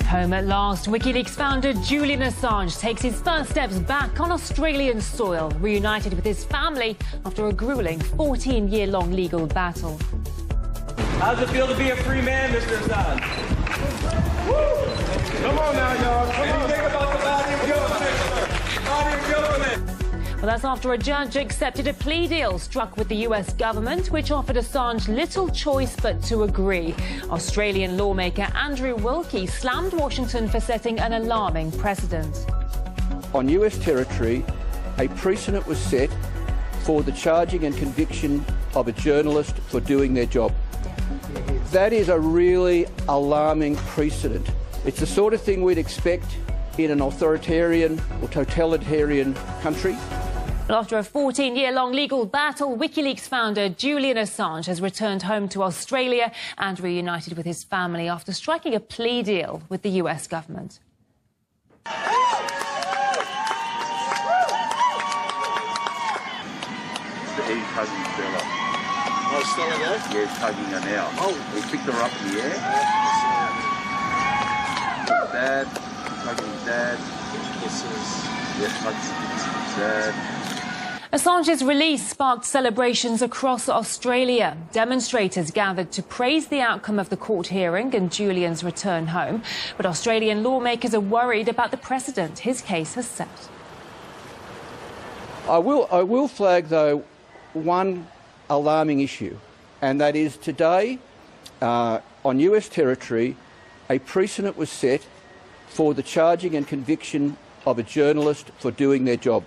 Home at last, WikiLeaks founder Julian Assange takes his first steps back on Australian soil, reunited with his family after a gruelling 14-year-long legal battle. How does it feel to be a free man, Mr. Assange? Woo! Come on now, y'all. Anything about the body of government? Body of government. Well, that's after a judge accepted a plea deal struck with the US government, which offered Assange little choice but to agree. Australian lawmaker Andrew Wilkie slammed Washington for setting an alarming precedent. On US territory, a precedent was set for the charging and conviction of a journalist for doing their job. That is a really alarming precedent. It's the sort of thing we'd expect in an authoritarian or totalitarian country. After a 14-year-long legal battle, WikiLeaks founder Julian Assange has returned home to Australia and reunited with his family after striking a plea deal with the US government. He's hugging Stella. Oh, Stella there? Yeah, he's hugging her now. Oh. He picked her up in the air. Dad, he's hugging his dad. Kisses. Yeah, hugs his dad. Assange's release sparked celebrations across Australia. Demonstrators gathered to praise the outcome of the court hearing and Julian's return home. But Australian lawmakers are worried about the precedent his case has set. I will flag, though, one alarming issue, and that is today, on US territory, a precedent was set for the charging and conviction of a journalist for doing their job.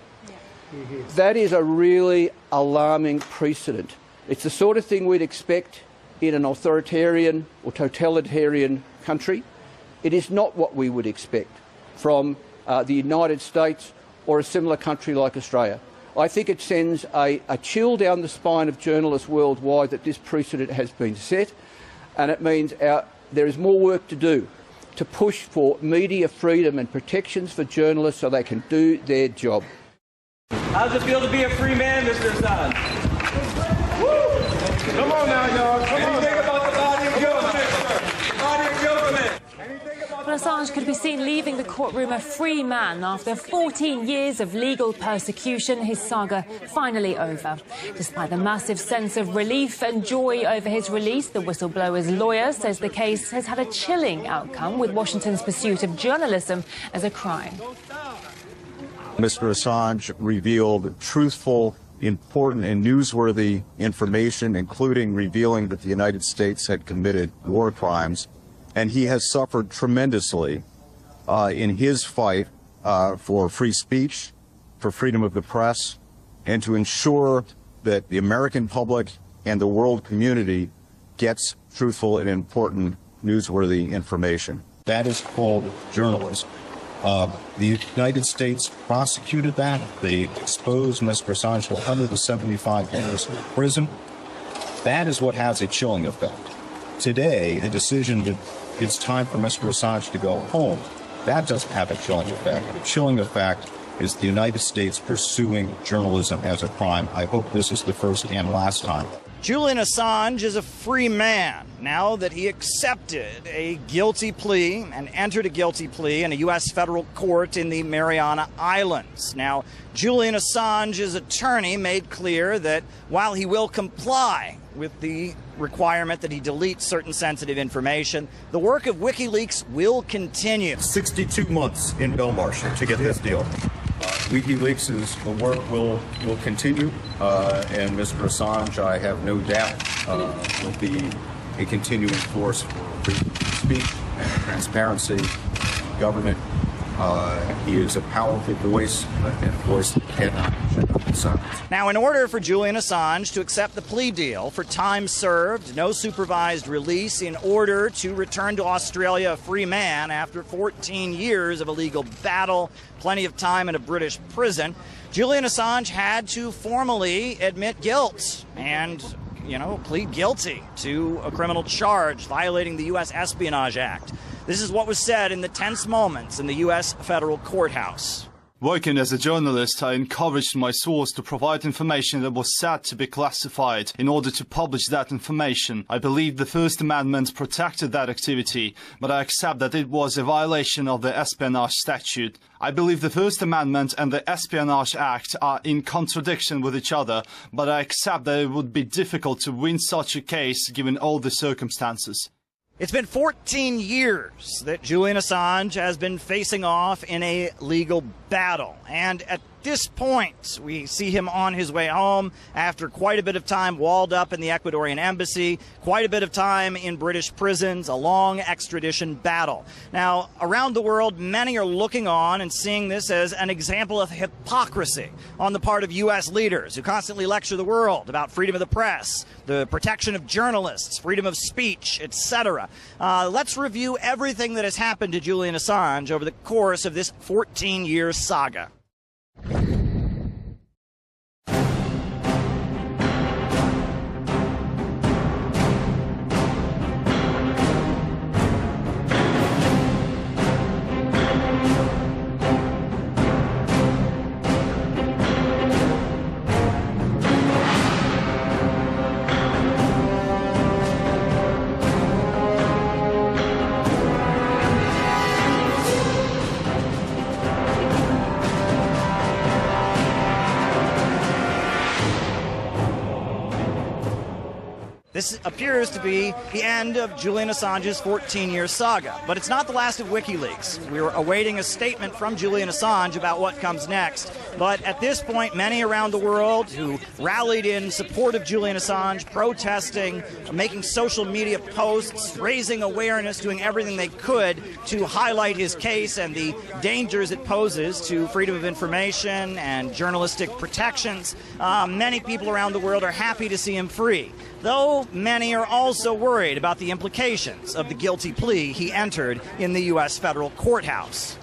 That is a really alarming precedent. It's the sort of thing we'd expect in an authoritarian or totalitarian country. It is not what we would expect from the United States or a similar country like Australia. I think it sends a chill down the spine of journalists worldwide that this precedent has been set, and it means there is more work to do to push for media freedom and protections for journalists so they can do their job. How does it feel to be a free man, Mr. Assange? Woo! Come on now, y'all. Anything about the body of government? Body of government. But Assange could be seen leaving the courtroom a free man after 14 years of legal persecution, his saga finally over. Despite the massive sense of relief and joy over his release, the whistleblower's lawyer says the case has had a chilling outcome, with Washington's pursuit of journalism as a crime. Mr. Assange revealed truthful, important and newsworthy information, including revealing that the United States had committed war crimes. And he has suffered tremendously in his fight for free speech, for freedom of the press, and to ensure that the American public and the world community gets truthful and important, newsworthy information. That is called journalism. The United States prosecuted that. They exposed Mr. Assange to 175 years in prison. That is what has a chilling effect. Today, the decision that it's time for Mr. Assange to go home, that doesn't have a chilling effect. The chilling effect is the United States pursuing journalism as a crime. I hope this is the first and last time. Julian Assange is a free man now that he accepted a guilty plea and entered a guilty plea in a U.S. federal court in the Mariana Islands. Now, Julian Assange's attorney made clear that while he will comply with the requirement that he delete certain sensitive information, the work of WikiLeaks will continue. 62 months in Belmarsh to get this deal. WikiLeaks' work will continue, and Mr. Assange, I have no doubt, will be a continuing force for free speech and transparency, government. He is a powerful voice, and a voice that cannot be silenced. Now, in order for Julian Assange to accept the plea deal for time served, no supervised release, in order to return to Australia a free man after 14 years of a legal battle, plenty of time in a British prison, Julian Assange had to formally admit guilt and, plead guilty to a criminal charge violating the U.S. Espionage Act. This is what was said in the tense moments in the U.S. federal courthouse. Working as a journalist, I encouraged my source to provide information that was said to be classified in order to publish that information. I believe the First Amendment protected that activity, but I accept that it was a violation of the Espionage Statute. I believe the First Amendment and the Espionage Act are in contradiction with each other, but I accept that it would be difficult to win such a case given all the circumstances. It's been 14 years that Julian Assange has been facing off in a legal battle. And at this point, we see him on his way home after quite a bit of time walled up in the Ecuadorian embassy, quite a bit of time in British prisons, a long extradition battle. Now, around the world, many are looking on and seeing this as an example of hypocrisy on the part of U.S. leaders who constantly lecture the world about freedom of the press, the protection of journalists, freedom of speech, etc. Let's review everything that has happened to Julian Assange over the course of this 14-year saga. This appears to be the end of Julian Assange's 14-year saga, but it's not the last of WikiLeaks. We were awaiting a statement from Julian Assange about what comes next, but at this point, many around the world who rallied in support of Julian Assange, protesting, making social media posts, raising awareness, doing everything they could to highlight his case and the dangers it poses to freedom of information and journalistic protections. Many people around the world are happy to see him free, though many are also worried about the implications of the guilty plea he entered in the U.S. federal courthouse.